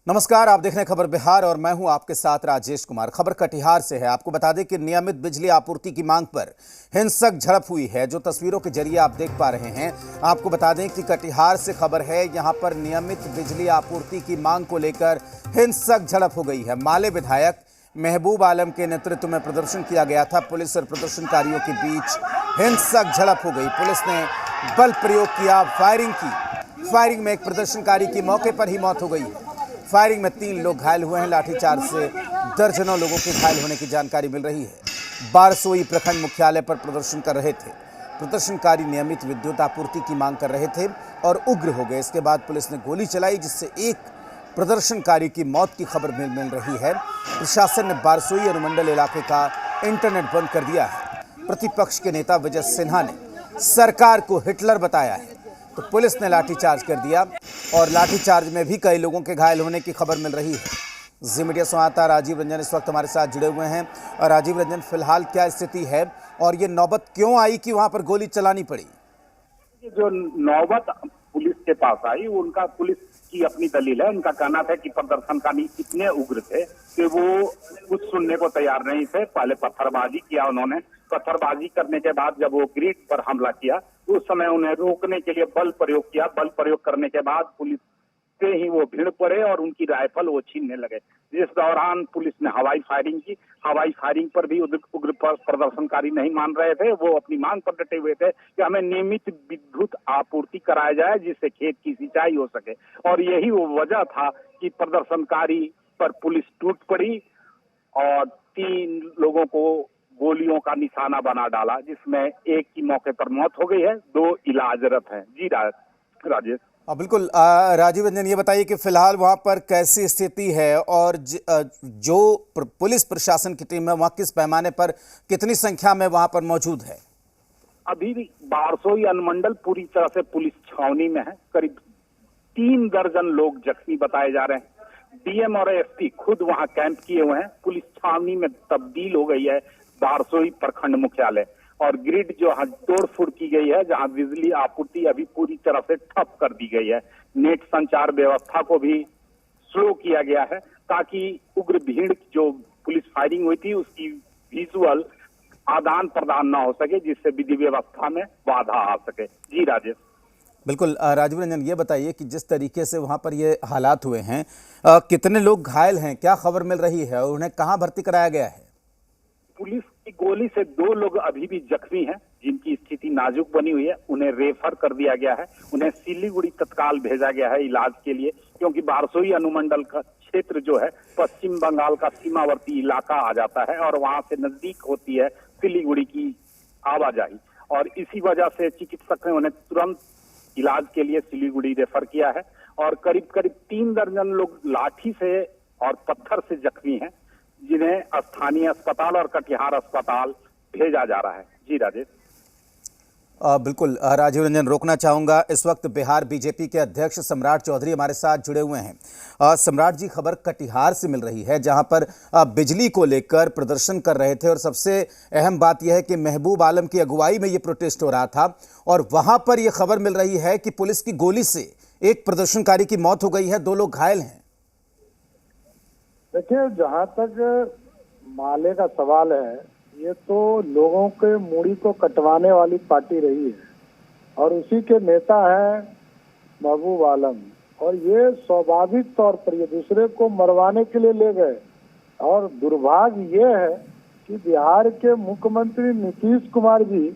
नमस्कार, आप देख रहे हैं खबर बिहार और मैं हूं आपके साथ राजेश कुमार। खबर कटिहार से है। आपको बता दें कि नियमित बिजली आपूर्ति की मांग पर हिंसक झड़प हुई है, जो तस्वीरों के जरिए आप देख पा रहे हैं। आपको बता दें कि कटिहार से खबर है, यहां पर नियमित बिजली आपूर्ति की मांग को लेकर हिंसक झड़प हो गई है। माले विधायक महबूब आलम के नेतृत्व में प्रदर्शन किया गया था। पुलिस और प्रदर्शनकारियों के बीच हिंसक झड़प हो गई। पुलिस ने बल प्रयोग किया, फायरिंग की। फायरिंग में एक प्रदर्शनकारी की मौके पर ही मौत हो गई है। फायरिंग में 3 लोग घायल हुए हैं। लाठीचार्ज से दर्जनों लोगों के घायल होने की जानकारी मिल रही है। बारसोई प्रखंड मुख्यालय पर प्रदर्शन कर रहे थे। प्रदर्शनकारी नियमित विद्युत आपूर्ति की मांग कर रहे थे और उग्र हो गए। इसके बाद पुलिस ने गोली चलाई, जिससे एक प्रदर्शनकारी की मौत की खबर मिल रही है। प्रशासन ने बारसोई अनुमंडल इलाके का इंटरनेट बंद कर दिया है। प्रतिपक्ष के नेता विजय सिन्हा ने सरकार को हिटलर बताया है, तो पुलिस ने लाठीचार्ज कर दिया और लाठीचार्ज में भी कई लोगों के घायल होने की खबर मिल रही है। जी मीडिया संवाददाता राजीव रंजन इस वक्त हमारे साथ जुड़े हुए हैं। और राजीव रंजन, फिलहाल क्या स्थिति है और ये नौबत क्यों आई कि वहां पर गोली चलानी पड़ी? जो नौबत पुलिस के पास आई, उनका पुलिस की अपनी दलील है। उनका कहना था कि प्रदर्शनकारी इतने उग्र थे कि वो कुछ सुनने को तैयार नहीं थे। पहले पत्थरबाजी किया उन्होंने। पत्थरबाजी करने के बाद जब वो ग्रिड पर हमला किया, उस समय उन्हें रोकने के लिए बल प्रयोग किया। बल प्रयोग करने के बाद पुलिस से ही वो भीड़ पड़े और उनकी राइफल वो छीनने लगे, जिस दौरान पुलिस ने हवाई फायरिंग की। हवाई फायरिंग पर भी उग्र प्रदर्शनकारी नहीं मान रहे थे। वो अपनी मांग पर डटे हुए थे कि हमें नियमित विद्युत आपूर्ति कराया जाए, जिससे खेत की सिंचाई हो सके। और यही वो वजह था कि प्रदर्शनकारी पर पुलिस टूट पड़ी और 3 लोगों को गोलियों का निशाना बना डाला, जिसमें एक की मौके पर मौत हो गई है, 2 इलाजरत हैं। जी राजेश। बिल्कुल। राजीव रंजन, ये बताइए कि फिलहाल वहां पर कैसी स्थिति है और जो पुलिस प्रशासन की टीम है वहां किस पैमाने पर, कितनी संख्या में वहां पर मौजूद है? अभी भी बारसोई अनुमंडल पूरी तरह से पुलिस छावनी में है। करीब 3 दर्जन लोग जख्मी बताए जा रहे हैं। डीएम और एसपी खुद वहां कैंप किए हुए हैं। पुलिस छावनी में तब्दील हो गई है बारसोई प्रखंड मुख्यालय। और ग्रिड जो तोड़ फोड़ की गई है, जहां बिजली आपूर्ति अभी पूरी तरह से ठप कर दी गई है। नेट संचार व्यवस्था को भी स्लो किया गया है, ताकि उग्र भीड़ जो पुलिस फायरिंग हुई थी उसकी विजुअल आदान प्रदान न हो सके, जिससे विधि व्यवस्था में बाधा आ सके। जी राजेश। बिल्कुल। राजीव रंजन, ये बताइए कि जिस तरीके से वहां पर ये हालात हुए हैं, कितने लोग घायल हैं, क्या खबर मिल रही है और उन्हें कहां भर्ती कराया गया है? पुलिस की गोली से 2 लोग अभी भी जख्मी हैं, जिनकी स्थिति नाजुक बनी हुई है। उन्हें रेफर कर दिया गया है। उन्हें सिलीगुड़ी तत्काल भेजा गया है इलाज के लिए, क्योंकि बारसोई अनुमंडल का क्षेत्र जो है पश्चिम बंगाल का सीमावर्ती इलाका आ जाता है और वहां से नजदीक होती है सिलीगुड़ी की आवाजाही। और इसी वजह से चिकित्सक ने उन्हें तुरंत इलाज के लिए सिलीगुड़ी रेफर किया है। और करीब करीब 3 दर्जन लोग लाठी से और पत्थर से जख्मी हैं, जिन्हें स्थानीय अस्पताल और कटिहार अस्पताल भेजा जा रहा है। जी राजेश। बिल्कुल। राजीव रंजन, रोकना चाहूंगा, इस वक्त बिहार बीजेपी के अध्यक्ष सम्राट चौधरी हमारे साथ जुड़े हुए हैं। सम्राट जी, खबर कटिहार से मिल रही है, जहां पर बिजली को लेकर प्रदर्शन कर रहे थे और सबसे अहम बात यह है कि महबूब आलम की अगुवाई में यह प्रोटेस्ट हो रहा था और वहां पर यह खबर मिल रही है कि पुलिस की गोली से एक प्रदर्शनकारी की मौत हो गई है, 2 लोग घायल हैं। देखिए, जहाँ तक माले का सवाल है, ये तो लोगों के मूड़ी को कटवाने वाली पार्टी रही है और उसी के नेता है महबूब आलम। और ये स्वाभाविक तौर पर ये दूसरे को मरवाने के लिए ले गए। और दुर्भाग्य ये है कि बिहार के मुख्यमंत्री नीतीश कुमार जी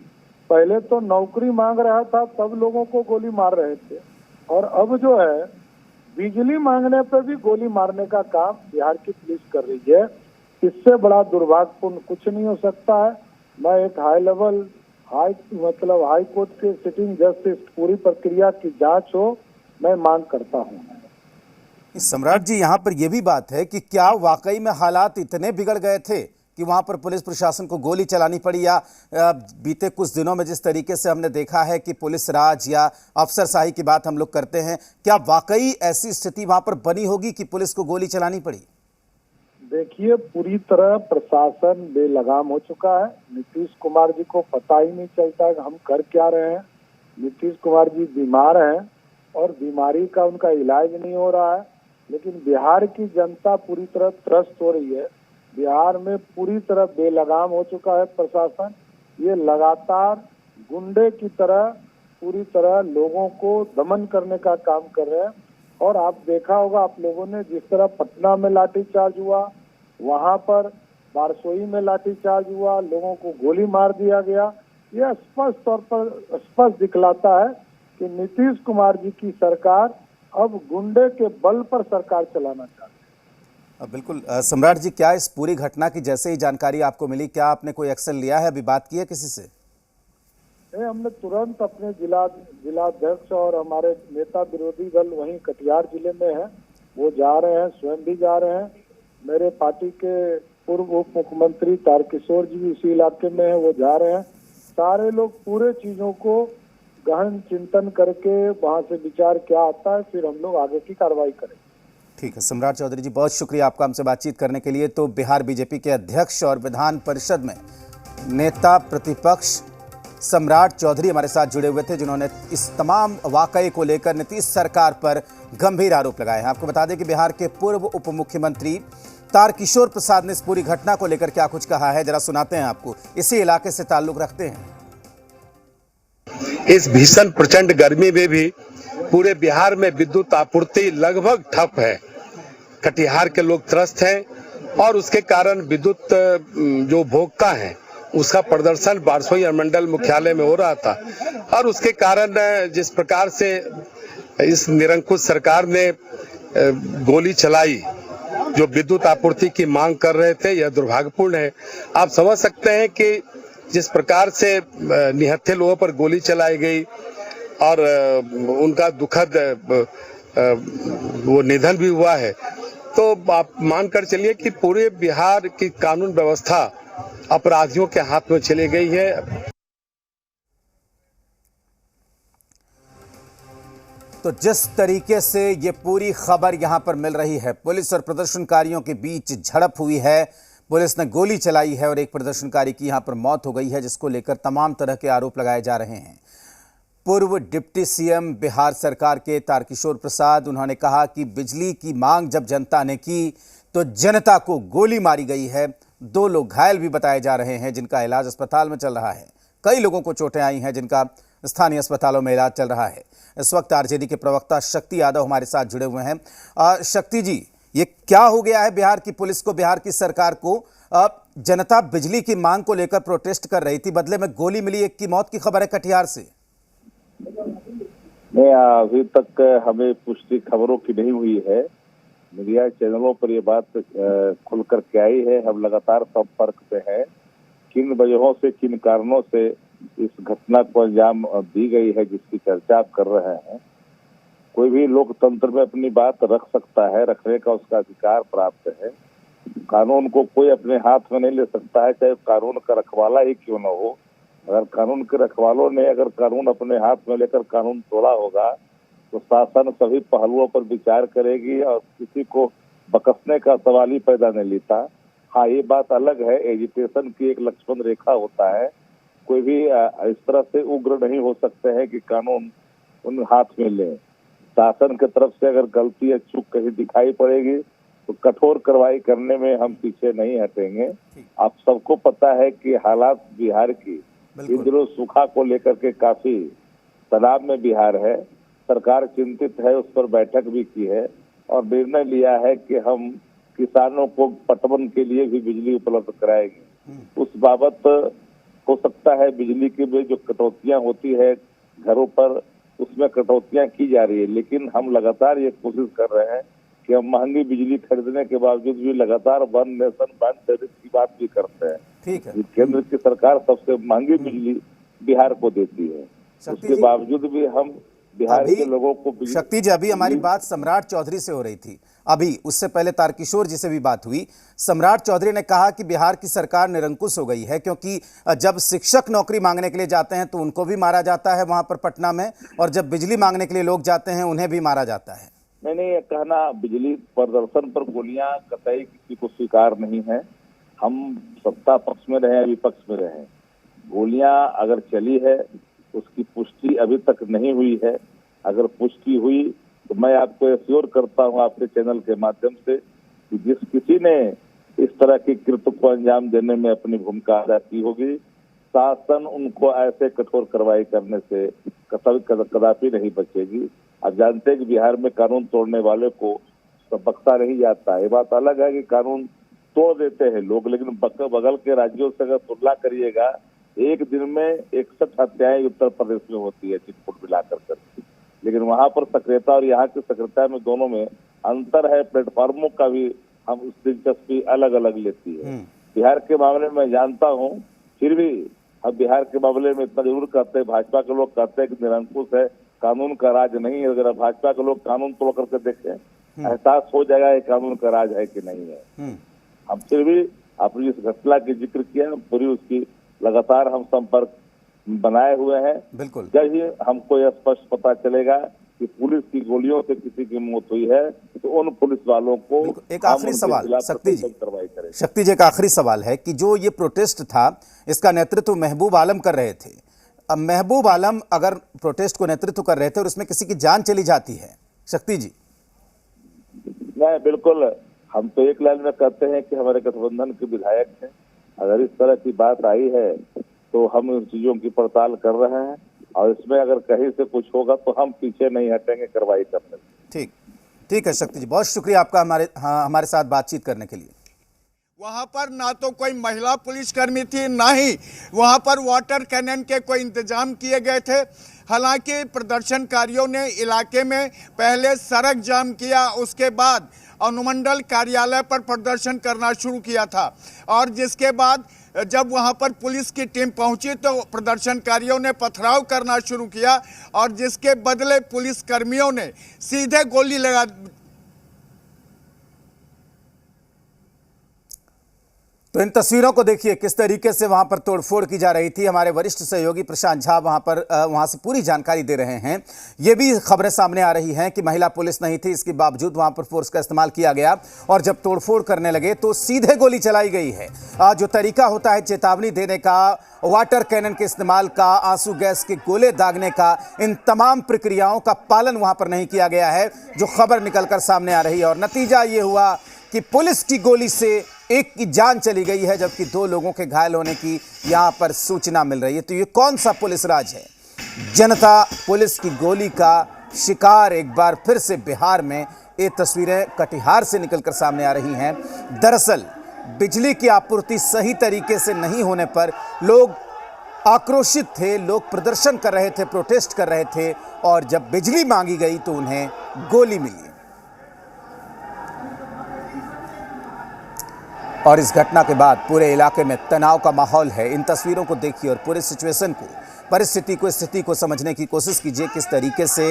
पहले तो नौकरी मांग रहा था, तब लोगों को गोली मार रहे थे, और अब जो है बिजली मांगने पर भी गोली मारने का काम बिहार की पुलिस कर रही है। इससे बड़ा दुर्भाग्यपूर्ण कुछ नहीं हो सकता है। मैं एक हाई कोर्ट के सिटिंग जज से पूरी प्रक्रिया की जांच हो, मैं मांग करता हूं। सम्राट जी, यहाँ पर यह भी बात है कि क्या वाकई में हालात इतने बिगड़ गए थे कि वहां पर पुलिस प्रशासन को गोली चलानी पड़ी, या बीते कुछ दिनों में जिस तरीके से हमने देखा है कि पुलिस राज या अफसरशाही की बात हम लोग करते हैं, क्या वाकई ऐसी स्थिति वहां पर बनी होगी कि पुलिस को गोली चलानी पड़ी? देखिए, पूरी तरह प्रशासन बेलगाम हो चुका है। नीतीश कुमार जी को पता ही नहीं चलता है कि हम कर क्या रहे हैं। नीतीश कुमार जी बीमार हैं और बीमारी का उनका इलाज नहीं हो रहा है। लेकिन बिहार की जनता पूरी तरह त्रस्त हो रही है। बिहार में पूरी तरह बेलगाम हो चुका है प्रशासन। ये लगातार गुंडे की तरह पूरी तरह लोगों को दमन करने का काम कर रहे हैं। और आप देखा होगा आप लोगों ने, जिस तरह पटना में लाठीचार्ज हुआ, वहां पर बारसोई में लाठीचार्ज हुआ, लोगों को गोली मार दिया गया। यह स्पष्ट तौर पर स्पष्ट दिखलाता है कि नीतीश कुमार जी की सरकार अब गुंडे के बल पर सरकार चलाना चाहती है। बिल्कुल सम्राट जी, क्या इस पूरी घटना की जैसे ही जानकारी आपको मिली, क्या आपने कोई एक्शन लिया है, अभी बात की है किसी से? हमने तुरंत अपने जिलाध्यक्ष और हमारे नेता विरोधी दल वहीं कटिहार जिले में है, वो जा रहे हैं, स्वयं भी जा रहे हैं। मेरे पार्टी के पूर्व उप मुख्यमंत्री तारकिशोर जी भी इसी इलाके में है, वो जा रहे हैं। सारे लोग पूरे चीजों को गहन चिंतन करके वहां से विचार क्या आता है, फिर हम लोग आगे की कार्रवाई करें। ठीक है सम्राट चौधरी जी, बहुत शुक्रिया आपका हमसे बातचीत करने के लिए। तो बिहार बीजेपी के अध्यक्ष और विधान परिषद में नेता प्रतिपक्ष सम्राट चौधरी हमारे साथ जुड़े हुए थे, जिन्होंने इस तमाम वाकये को लेकर नीतीश सरकार पर गंभीर आरोप लगाए हैं। आपको बता दें कि बिहार के पूर्व उप मुख्यमंत्री तारकिशोर प्रसाद ने इस पूरी घटना को लेकर क्या कुछ कहा है, जरा सुनाते हैं आपको। इसी इलाके से ताल्लुक रखते हैं। इस भीषण प्रचंड गर्मी में भी पूरे बिहार में विद्युत आपूर्ति लगभग ठप है। कटिहार के लोग त्रस्त हैं और उसके कारण विद्युत जो उपभोक्ता हैं उसका प्रदर्शन बारसोई अनुमंडल मुख्यालय में हो रहा था। और उसके कारण जिस प्रकार से इस निरंकुश सरकार ने गोली चलाई जो विद्युत आपूर्ति की मांग कर रहे थे, यह दुर्भाग्यपूर्ण है। आप समझ सकते हैं कि जिस प्रकार से निहत्थे लोगों पर गोली चलाई गई और उनका दुखद वो निधन भी हुआ है, तो आप मानकर चलिए कि पूरे बिहार की कानून व्यवस्था अपराधियों के हाथ में चली गई है। तो जिस तरीके से ये पूरी खबर यहां पर मिल रही है, पुलिस और प्रदर्शनकारियों के बीच झड़प हुई है, पुलिस ने गोली चलाई है और एक प्रदर्शनकारी की यहां पर मौत हो गई है, जिसको लेकर तमाम तरह के आरोप लगाए जा रहे हैं। पूर्व डिप्टी सीएम बिहार सरकार के तारकिशोर प्रसाद, उन्होंने कहा कि बिजली की मांग जब जनता ने की तो जनता को गोली मारी गई है। 2 लोग घायल भी बताए जा रहे हैं, जिनका इलाज अस्पताल में चल रहा है। कई लोगों को चोटें आई हैं, जिनका स्थानीय अस्पतालों में इलाज चल रहा है। इस वक्त आरजेडी के प्रवक्ता शक्ति यादव हमारे साथ जुड़े हुए हैं। शक्ति जी, ये क्या हो गया है बिहार की पुलिस को, बिहार की सरकार को? जनता बिजली की मांग को लेकर प्रोटेस्ट कर रही थी, बदले में गोली मिली, एक की मौत की खबर है कटिहार से। नहीं, अभी तक हमें पुष्टि खबरों की नहीं हुई है। मीडिया चैनलों पर ये बात खुल कर के आई है। हम लगातार संपर्क पे हैं। किन वजहों से, किन कारणों से इस घटना को अंजाम दी गई है, जिसकी चर्चा आप कर रहे हैं। कोई भी लोकतंत्र में अपनी बात रख सकता है, रखने का उसका अधिकार प्राप्त है। कानून को कोई अपने हाथ में नहीं ले सकता है, चाहे कानून का रखवाला ही क्यों न हो। अगर कानून के रखवालों ने अगर कानून अपने हाथ में लेकर कानून तोड़ा होगा तो शासन सभी पहलुओं पर विचार करेगी और किसी को बकसने का सवाल ही पैदा नहीं लेता। हाँ, ये बात अलग है, एजिटेशन की एक लक्ष्मण रेखा होता है। कोई भी इस तरह से उग्र नहीं हो सकते हैं कि कानून उन हाथ में ले। शासन की तरफ से अगर गलती या चूक कहीं दिखाई पड़ेगी तो कठोर कार्रवाई करने में हम पीछे नहीं हटेंगे। आप सबको पता है कि हालात बिहार की इन दिनों सूखा को लेकर के काफी तनाव में बिहार है। सरकार चिंतित है, उस पर बैठक भी की है और निर्णय लिया है कि हम किसानों को पटवन के लिए भी बिजली उपलब्ध कराएंगे। उस बाबत हो सकता है बिजली की भी जो कटौतियां होती है घरों पर, उसमें कटौतियां की जा रही है, लेकिन हम लगातार ये कोशिश कर रहे हैं कि हम महंगी बिजली खरीदने के बावजूद भी लगातार वन नेशन वन टैरिफ की बात भी करते हैं। ठीक है, केंद्र की सरकार सबसे महंगी बिजली बिहार को देती है, उसके बावजूद भी हम बिहार के लोगों को। शक्ति जी, अभी हमारी बात सम्राट चौधरी से हो रही थी, अभी उससे पहले तारकिशोर जी से भी बात हुई। सम्राट चौधरी ने कहा कि बिहार की सरकार निरंकुश हो गई है, क्योंकि जब शिक्षक नौकरी मांगने के लिए जाते हैं तो उनको भी मारा जाता है वहां पर पटना में, और जब बिजली मांगने के लिए लोग जाते हैं उन्हें भी मारा जाता है। नहीं, ये कहना बिजली प्रदर्शन पर गोलियां कतई किसी को स्वीकार नहीं है। हम सत्ता पक्ष में रहे, विपक्ष में रहे, गोलियां अगर चली है उसकी पुष्टि अभी तक नहीं हुई है। अगर पुष्टि हुई तो मैं आपको एश्योर करता हूं आपके चैनल के माध्यम से कि जिस किसी ने इस तरह की कृत्य को अंजाम देने में अपनी भूमिका अदा की होगी, शासन उनको ऐसे कठोर कार्रवाई करने से कदापि नहीं बचेगी। आप जानते हैं कि बिहार में कानून तोड़ने वाले को तो बख्शा नहीं जाता है। ये बात अलग है कि कानून तोड़ देते हैं लोग, लेकिन बगल के राज्यों से अगर तुलना करिएगा, एक दिन में 61 हत्याएं उत्तर प्रदेश में होती है चिटपुट मिलाकर करके, लेकिन वहां पर सक्रियता और यहाँ की सक्रियता में दोनों में अंतर है। प्लेटफॉर्मों का भी हम उस दिलचस्पी अलग अलग लेती है। बिहार के मामले में मैं जानता हूँ, फिर भी हम बिहार के मामले में इतना जरूर कहते हैं, भाजपा के लोग कहते हैं कि निरंकुश है, कानून का राज नहीं है। अगर भाजपा के लोग कानून तोड़ करके देखें, एहसास हो जाएगा ये कानून का राज है कि नहीं है। हम फिर भी आपने जिस घटना की जिक्र किया, पूरी उसकी लगातार हम संपर्क बनाए हुए हैं। बिल्कुल। जब ही हमको यह स्पष्ट पता चलेगा कि पुलिस की गोलियों से किसी की मौत हुई है, तो उन पुलिस वालों को एक आखिरी सवाल शक्ति जी, कार्रवाई करें। शक्ति जी, एक आखिरी सवाल है कि जो ये प्रोटेस्ट था, इसका नेतृत्व महबूब आलम कर रहे थे। अब महबूब आलम अगर प्रोटेस्ट को नेतृत्व कर रहे थे और उसमें किसी की जान चली जाती है, शक्ति जी? नहीं, बिल्कुल। हम तो एक लाइन में कहते हैं कि हमारे गठबंधन के विधायक हैं। अगर इस तरह की बात आई है तो हम इन चीजों की पड़ताल कर रहे हैं, और इसमें अगर कहीं से कुछ होगा तो हम पीछे नहीं हटेंगे कार्रवाई करने से। ठीक है शक्ति जी, बहुत शुक्रिया आपका हमारे साथ बातचीत करने के लिए। वहां पर ना तो कोई महिला पुलिसकर्मी थी, ना ही वहां पर वाटर कैनन के कोई इंतजाम किए गए थे। हालांकि प्रदर्शनकारियों ने इलाके में पहले सड़क जाम किया, उसके बाद अनुमंडल कार्यालय पर प्रदर्शन करना शुरू किया था, और जिसके बाद जब वहां पर पुलिस की टीम पहुंची तो प्रदर्शनकारियों ने पथराव करना शुरू किया, और जिसके बदले पुलिस कर्मियों ने सीधे गोली लगा। तो इन तस्वीरों को देखिए किस तरीके से वहां पर तोड़फोड़ की जा रही थी। हमारे वरिष्ठ सहयोगी प्रशांत झा वहां से पूरी जानकारी दे रहे हैं। ये भी खबरें सामने आ रही हैं कि महिला पुलिस नहीं थी, इसके बावजूद वहां पर फोर्स का इस्तेमाल किया गया, और जब तोड़फोड़ करने लगे तो सीधे गोली चलाई गई है। जो तरीका होता है चेतावनी देने का, वाटर कैनन के इस्तेमाल का, आंसू गैस के गोले दागने का, इन तमाम प्रक्रियाओं का पालन वहां पर नहीं किया गया है, जो खबर निकलकर सामने आ रही है। और नतीजा ये हुआ कि पुलिस की गोली से एक की जान चली गई है, जबकि 2 लोगों के घायल होने की यहां पर सूचना मिल रही है। तो ये कौन सा पुलिस राज है? जनता पुलिस की गोली का शिकार एक बार फिर से बिहार में। ये तस्वीरें कटिहार से निकलकर सामने आ रही हैं। दरअसल बिजली की आपूर्ति सही तरीके से नहीं होने पर लोग आक्रोशित थे, लोग प्रदर्शन कर रहे थे, प्रोटेस्ट कर रहे थे, और जब बिजली मांगी गई तो उन्हें गोली मिली। और इस घटना के बाद पूरे इलाके में तनाव का माहौल है। इन तस्वीरों को देखिए और पूरे सिचुएशन को, स्थिति को समझने की कोशिश कीजिए। किस तरीके से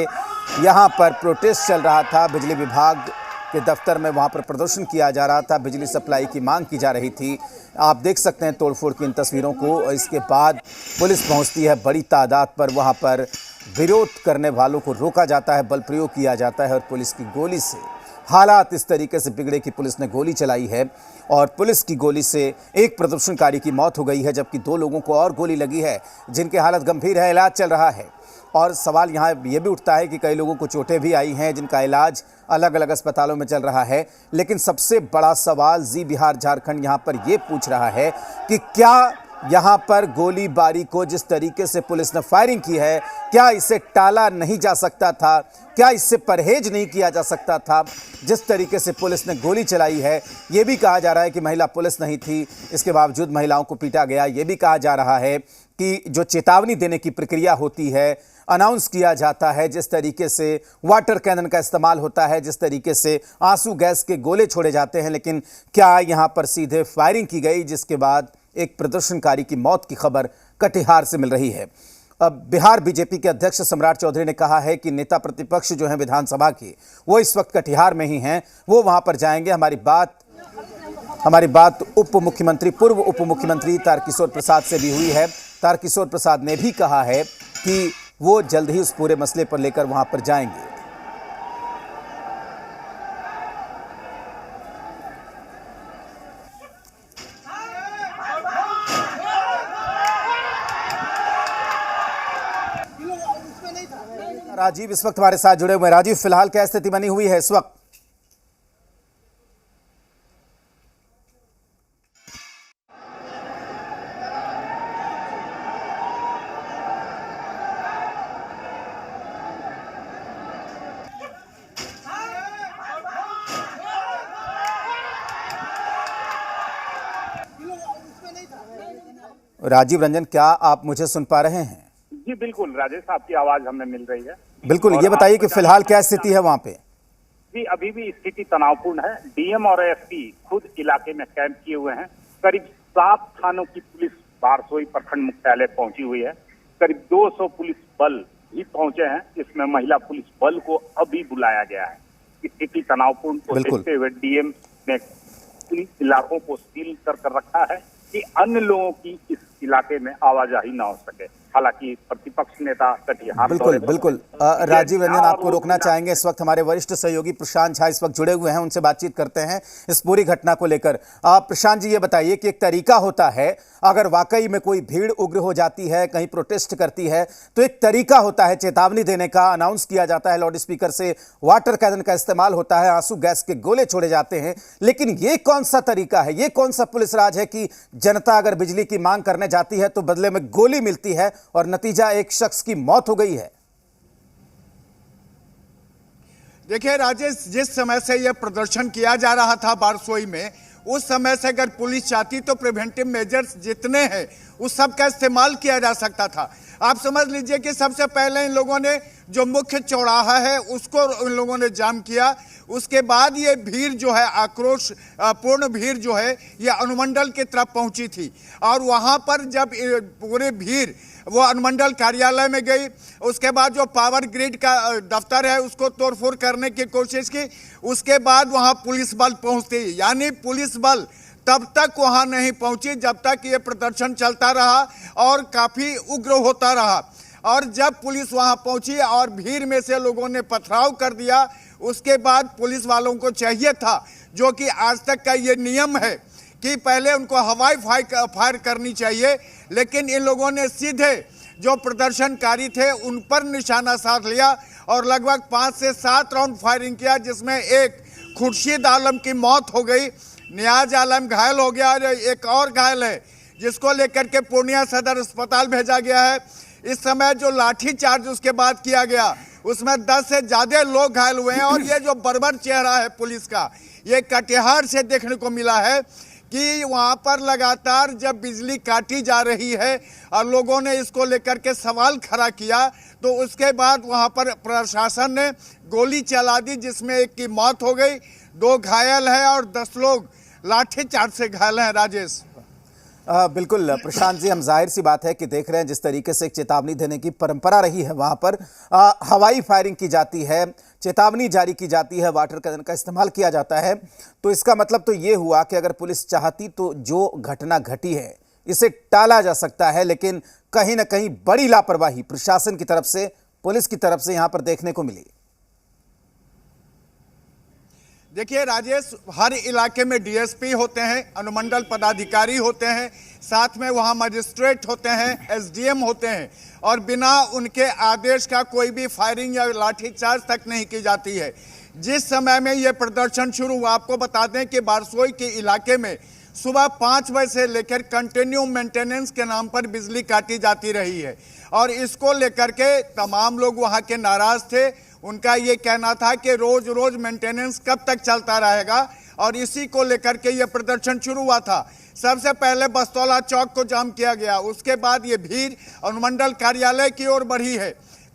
यहाँ पर प्रोटेस्ट चल रहा था, बिजली विभाग के दफ्तर में वहाँ पर प्रदर्शन किया जा रहा था, बिजली सप्लाई की मांग की जा रही थी। आप देख सकते हैं तोड़फोड़ की इन तस्वीरों को। इसके बाद पुलिस पहुँचती है बड़ी तादाद पर, वहाँ पर विरोध करने वालों को रोका जाता है, बल प्रयोग किया जाता है, और पुलिस की गोली से हालात इस तरीके से बिगड़े कि पुलिस ने गोली चलाई है, और पुलिस की गोली से एक प्रदर्शनकारी की मौत हो गई है, जबकि 2 लोगों को और गोली लगी है, जिनकी हालत गंभीर है, इलाज चल रहा है। और सवाल यहाँ ये भी उठता है कि कई लोगों को चोटें भी आई हैं, जिनका इलाज अलग अलग अस्पतालों में चल रहा है। लेकिन सबसे बड़ा सवाल जी बिहार झारखंड यहाँ पर ये पूछ रहा है कि क्या यहाँ पर गोलीबारी को जिस तरीके से पुलिस ने फायरिंग की है, क्या इसे टाला नहीं जा सकता था? क्या इससे परहेज नहीं किया जा सकता था? जिस तरीके से पुलिस ने गोली चलाई है, ये भी कहा जा रहा है कि महिला पुलिस नहीं थी, इसके बावजूद महिलाओं को पीटा गया। ये भी कहा जा रहा है कि जो चेतावनी देने की प्रक्रिया होती है, अनाउंस किया जाता है, जिस तरीके से वाटर कैनन का इस्तेमाल होता है, जिस तरीके से आंसू गैस के गोले छोड़े जाते हैं, लेकिन क्या यहाँ पर सीधे फायरिंग की गई, जिसके बाद एक प्रदर्शनकारी की मौत की खबर कटिहार से मिल रही है। अब बिहार बीजेपी के अध्यक्ष सम्राट चौधरी ने कहा है कि नेता प्रतिपक्ष जो हैं विधानसभा के, वो इस वक्त कटिहार में ही हैं, वो वहां पर जाएंगे। हमारी बात पूर्व उप मुख्यमंत्री तारकिशोर प्रसाद से भी हुई है। तारकिशोर प्रसाद ने भी कहा है कि वो जल्द ही उस पूरे मसले पर लेकर वहां पर जाएंगे। राजीव इस वक्त हमारे साथ जुड़े हुए हैं। राजीव, फिलहाल क्या स्थिति बनी हुई है इस वक्त? राजीव रंजन, क्या आप मुझे सुन पा रहे हैं? जी बिल्कुल राजेश, आपकी आवाज हमें मिल रही है। बिल्कुल, और ये बताइए आपको कि फिलहाल क्या स्थिति है वहां पे? जी अभी भी स्थिति तनावपूर्ण है। डीएम और एसपी खुद इलाके में कैंप किए हुए हैं। करीब 7 थानों की पुलिस बारसोई प्रखंड मुख्यालय पहुंची हुई है। करीब 200 पुलिस बल भी पहुंचे हैं। इसमें महिला पुलिस बल को अभी बुलाया गया है। स्थिति तनावपूर्ण को देखते हुए डीएम ने इन इलाकों को सील कर रखा है कि अन्य लोगों की इस इलाके में आवाजाही न हो सके। हालांकि प्रतिपक्ष नेता कटिहार बिल्कुल राजीव रंजन, आपको रोकना चाहेंगे। इस वक्त हमारे वरिष्ठ सहयोगी प्रशांत झा इस वक्त जुड़े हुए हैं, उनसे बातचीत करते हैं इस पूरी घटना को लेकर। प्रशांत जी, ये बताइए कि एक तरीका होता है, अगर वाकई में कोई भीड़ उग्र हो जाती है, कहीं प्रोटेस्ट करती है, तो एक तरीका होता है चेतावनी देने का, अनाउंस किया जाता है लाउड स्पीकर से, वाटर कैनन का इस्तेमाल होता है, आंसू गैस के गोले छोड़े जाते हैं। लेकिन ये कौन सा तरीका है, ये कौन सा पुलिस राज है कि जनता अगर बिजली की मांग करने जाती है तो बदले में गोली मिलती है और नतीजा एक शख्स की मौत हो गई है? देखिए राजेश, जिस समय से यह प्रदर्शन किया जा रहा था बारसोई में, उस समय से अगर पुलिस चाहती तो प्रिवेंटिव मेजर्स जितने हैं उस सब का इस्तेमाल किया जा सकता था। आप समझ लीजिए कि सबसे पहले इन लोगों ने जो मुख्य चौराहा है उसको इन लोगों ने जाम किया। उसके बाद ये भीड़ जो है, आक्रोश पूर्ण भीड़ जो है, ये अनुमंडल की तरफ पहुंची थी। और वहां पर जब पूरी भीड़ वो अनुमंडल कार्यालय में गई, उसके बाद जो पावर ग्रिड का दफ्तर है उसको तोड़फोड़ करने की कोशिश की। उसके बाद वहां पुलिस बल पहुंचती, यानी पुलिस बल तब तक वहां नहीं पहुंची जब तक ये प्रदर्शन चलता रहा और काफी उग्र होता रहा। और जब पुलिस वहां पहुंची और भीड़ में से लोगों ने पथराव कर दिया, उसके बाद पुलिस वालों को चाहिए था, जो कि आज तक का ये नियम है, कि पहले उनको हवाई फायर करनी चाहिए, लेकिन इन लोगों ने सीधे जो प्रदर्शनकारी थे उन पर निशाना साध लिया और लगभग 5 से 7 राउंड फायरिंग किया, जिसमें एक खुर्शीद आलम की मौत हो गई, नियाज आलम घायल हो गया और एक और घायल है जिसको लेकर के पूर्णिया सदर अस्पताल भेजा गया है। इस समय जो लाठी चार्ज उसके बाद किया गया उसमें 10 से ज्यादा लोग घायल हुए हैं। और ये जो बर्बर चेहरा है पुलिस का, ये कटिहार से देखने को मिला है कि वहां पर लगातार जब बिजली काटी जा रही है और लोगों ने इसको लेकर के सवाल खड़ा किया, तो उसके बाद वहां पर प्रशासन ने गोली चला दी, जिसमें एक की मौत हो गई, 2 घायल है और 10 लोग लाठीचार्ज से घायल हैं। राजेश, बिल्कुल प्रशांत जी, हम जाहिर सी बात है कि देख रहे हैं जिस तरीके से एक चेतावनी देने की परंपरा रही है, वहां पर हवाई फायरिंग की जाती है, चेतावनी जारी की जाती है, वाटर कैनन का इस्तेमाल किया जाता है। तो इसका मतलब तो ये हुआ कि अगर पुलिस चाहती तो जो घटना घटी है इसे टाला जा सकता है, लेकिन कहीं ना कहीं बड़ी लापरवाही प्रशासन की तरफ से, पुलिस की तरफ से यहां पर देखने को मिली। देखिए राजेश, हर इलाके में डीएसपी होते हैं, अनुमंडल पदाधिकारी होते हैं, साथ में वहां मजिस्ट्रेट होते हैं, एसडीएम होते हैं, और बिना उनके आदेश का कोई भी फायरिंग या लाठीचार्ज तक नहीं की जाती है। जिस समय में ये प्रदर्शन शुरू हुआ, आपको बता दें कि बारसोई के इलाके में सुबह 5 बजे से लेकर कंटिन्यू मेंटेनेंस के नाम पर बिजली काटी जाती रही है और इसको लेकर के तमाम लोग वहां के नाराज थे। उनका ये कहना था कि रोज रोज मेंटेनेंस कब तक चलता रहेगा, और इसी को लेकर के ये प्रदर्शन शुरू हुआ था। सबसे पहले बस्तौला चौक को जाम किया गया, उसके बाद ये भीड़ अनुमंडल कार्यालय की ओर बढ़ी है।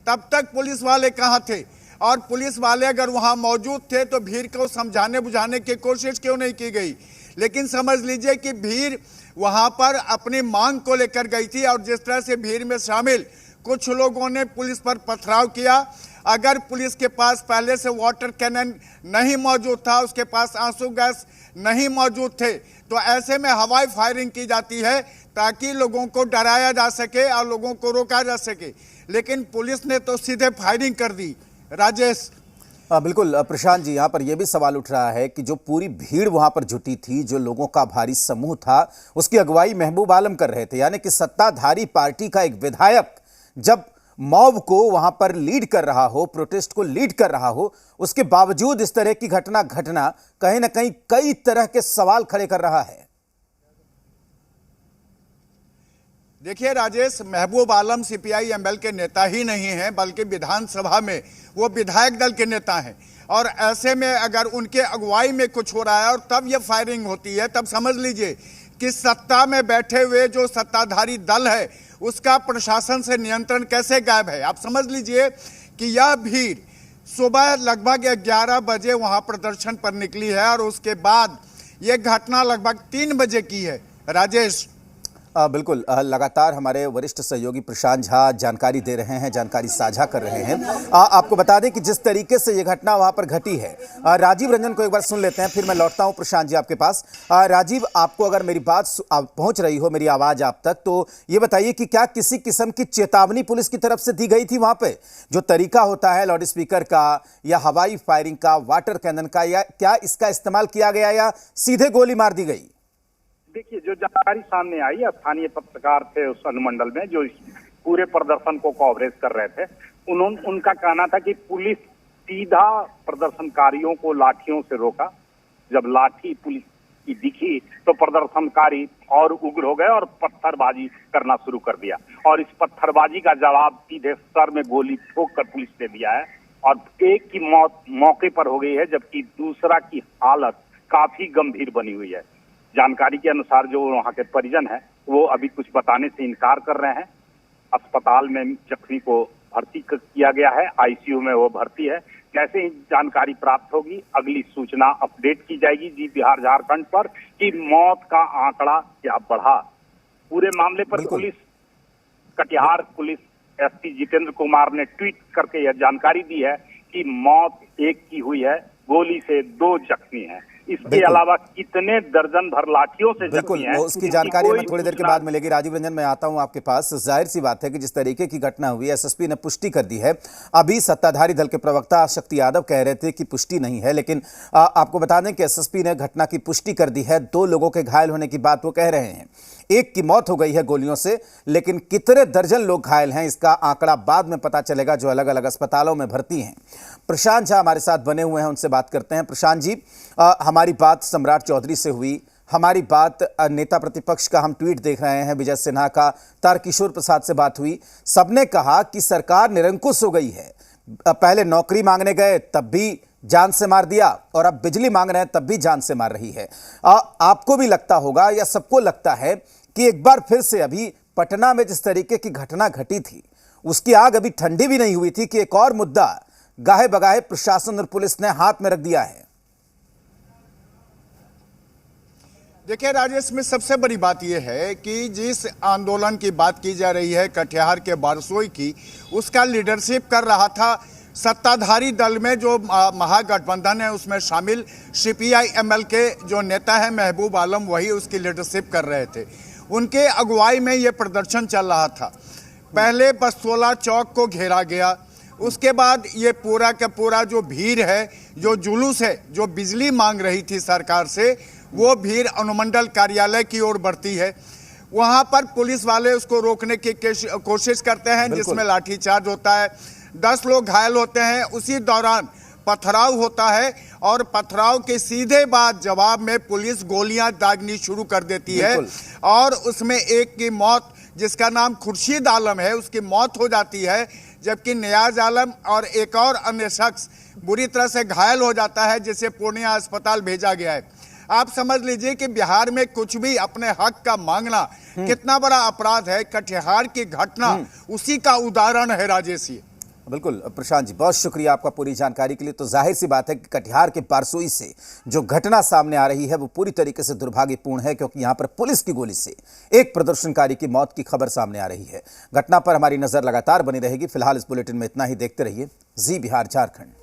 तब तक पुलिस वाले कहाँ थे, और पुलिस वाले अगर वहां मौजूद थे तो भीड़ को समझाने बुझाने की कोशिश क्यों नहीं की गई। लेकिन समझ लीजिए कि भीड़ वहां पर अपनी मांग को लेकर गई थी, और जिस तरह से भीड़ में शामिल कुछ लोगों ने पुलिस पर पथराव किया। अगर पुलिस के पास पहले से वाटर कैनन नहीं मौजूद था, उसके पास आंसू गैस नहीं मौजूद थे, तो ऐसे में हवाई फायरिंग की जाती है ताकि लोगों को डराया जा सके और लोगों को रोका जा सके। लेकिन पुलिस ने तो सीधे फायरिंग कर दी। राजेश, बिल्कुल प्रशांत जी, यहाँ पर यह भी सवाल उठ रहा है कि जो पूरी भीड़ वहां पर जुटी थी, जो लोगों का भारी समूह था, उसकी अगुवाई महबूब आलम कर रहे थे, यानी कि सत्ताधारी पार्टी का एक विधायक जब मॉब को वहां पर लीड कर रहा हो, प्रोटेस्ट को लीड कर रहा हो, उसके बावजूद इस तरह की घटना घटना कहीं ना कहीं कई तरह के सवाल खड़े कर रहा है। देखिए राजेश, महबूब आलम सीपीआई एमएल के नेता ही नहीं हैं, बल्कि विधानसभा में वो विधायक दल के नेता हैं। और ऐसे में अगर उनके अगुवाई में कुछ हो रहा है और तब ये फायरिंग होती है, तब समझ लीजिए कि सत्ता में बैठे हुए जो सत्ताधारी दल है उसका प्रशासन से नियंत्रण कैसे गायब है। आप समझ लीजिए कि यह भीड़ सुबह लगभग 11 बजे वहां प्रदर्शन पर निकली है और उसके बाद यह घटना लगभग 3 बजे की है। राजेश, बिल्कुल, लगातार हमारे वरिष्ठ सहयोगी प्रशांत झा जानकारी दे रहे हैं, जानकारी साझा कर रहे हैं। आपको बता दें कि जिस तरीके से ये घटना वहां पर घटी है, राजीव रंजन को एक बार सुन लेते हैं, फिर मैं लौटता हूं प्रशांत जी आपके पास। राजीव, आपको अगर मेरी बात पहुंच रही हो, मेरी आवाज आप तक, तो ये बताइए कि क्या किसी किस्म की चेतावनी पुलिस की तरफ से दी गई थी वहां पे? जो तरीका होता है लाउड स्पीकर का या हवाई फायरिंग का, वाटर कैनन का, या क्या इसका इस्तेमाल किया गया या सीधे गोली मार दी गई? देखिए, जो जानकारी सामने आई, स्थानीय पत्रकार थे उस अनुमंडल में जो इस पूरे प्रदर्शन को कवरेज कर रहे थे, उनका कहना था कि पुलिस सीधा प्रदर्शनकारियों को लाठियों से रोका। जब लाठी पुलिस की दिखी तो प्रदर्शनकारी और उग्र हो गए और पत्थरबाजी करना शुरू कर दिया। और इस पत्थरबाजी का जवाब सीधे सर में गोली ठोक कर पुलिस ने दिया है और एक की मौत मौके पर हो गई है, जबकि दूसरा की हालत काफी गंभीर बनी हुई है। जानकारी के अनुसार जो वहाँ के परिजन हैं वो अभी कुछ बताने से इनकार कर रहे हैं। अस्पताल में जख्मी को भर्ती किया गया है, आईसीयू में वो भर्ती है। जैसे ही जानकारी प्राप्त होगी अगली सूचना अपडेट की जाएगी जी बिहार झारखंड पर कि मौत का आंकड़ा क्या बढ़ा। पूरे मामले पर police, Katihar police SP Jitendra Kumar ने ट्वीट करके यह जानकारी दी है कि मौत एक की हुई है, गोली से 2 जख्मी हैं। इसके अलावा कितने दर्जन भर लाठियों से बिल्कुल, उसकी जानकारी हमें थोड़ी देर के बाद मिलेगी। राजीव रंजन, मैं आता हूं आपके पास। जाहिर सी बात है कि जिस तरीके की घटना हुई, एसएसपी ने पुष्टि कर दी है। अभी सत्ताधारी दल के प्रवक्ता शक्ति यादव कह रहे थे कि पुष्टि नहीं है, लेकिन आपको बता दें कि एसएसपी ने घटना की पुष्टि कर दी है। 2 लोगों के घायल होने की बात वो कह रहे हैं। एक की मौत हो गई है गोलियों से, लेकिन कितने दर्जन लोग घायल हैं इसका आंकड़ा बाद में पता चलेगा, जो अलग अलग अस्पतालों में भर्ती हैं। प्रशांत झा हमारे साथ बने हुए हैं, उनसे बात करते हैं। प्रशांत जी, हमारी बात सम्राट चौधरी से हुई, हमारी बात नेता प्रतिपक्ष का हम ट्वीट देख रहे हैं विजय सिन्हा का, तारकिशोर प्रसाद से बात हुई। सबने कहा कि सरकार निरंकुश हो गई है। पहले नौकरी मांगने गए तब भी जान से मार दिया, और अब बिजली मांग रहे हैं तब भी जान से मार रही है। आपको भी लगता होगा या सबको लगता है कि एक बार फिर से अभी पटना में जिस तरीके की घटना घटी थी उसकी आग अभी ठंडी भी नहीं हुई थी कि एक और मुद्दा गाहे बगाहे प्रशासन और पुलिस ने हाथ में रख दिया है। देखिए राजेश, में सबसे बड़ी बात यह है कि जिस आंदोलन की बात की जा रही है कटिहार के बारसोई की, उसका लीडरशिप कर रहा था सत्ताधारी दल में जो महागठबंधन है उसमें शामिल सीपीआई एमएल के जो नेता है महबूब आलम, वही उसकी लीडरशिप कर रहे थे। उनके अगुवाई में ये प्रदर्शन चल रहा था। पहले बसोला चौक को घेरा गया, उसके बाद ये पूरा का पूरा जो भीड़ है, जो जुलूस है, जो बिजली मांग रही थी सरकार से, वो भीड़ अनुमंडल कार्यालय की ओर बढ़ती है। वहां पर पुलिस वाले उसको रोकने की कोशिश करते हैं, जिसमें लाठीचार्ज होता है, 10 लोग घायल होते हैं। उसी दौरान पथराव होता है और पथराव के सीधे बाद जवाब में पुलिस गोलियां दागनी शुरू कर देती है और उसमें एक की मौत, जिसका नाम खुर्शीद आलम है, उसकी मौत हो जाती है, जबकि नियाज आलम और एक और अन्य शख्स बुरी तरह से घायल हो जाता है, जिसे पूर्णिया अस्पताल भेजा गया है। आप समझ लीजिए कि बिहार में कुछ भी अपने हक का मांगना कितना बड़ा अपराध है। कटिहार की घटना उसी का उदाहरण है राजेश। बिल्कुल प्रशांत जी, बहुत शुक्रिया आपका पूरी जानकारी के लिए। तो जाहिर सी बात है कि कटिहार के बारसोई से जो घटना सामने आ रही है वो पूरी तरीके से दुर्भाग्यपूर्ण है, क्योंकि यहां पर पुलिस की गोली से एक प्रदर्शनकारी की मौत की खबर सामने आ रही है। घटना पर हमारी नजर लगातार बनी रहेगी। फिलहाल इस बुलेटिन में इतना ही। देखते रहिए जी बिहार झारखंड।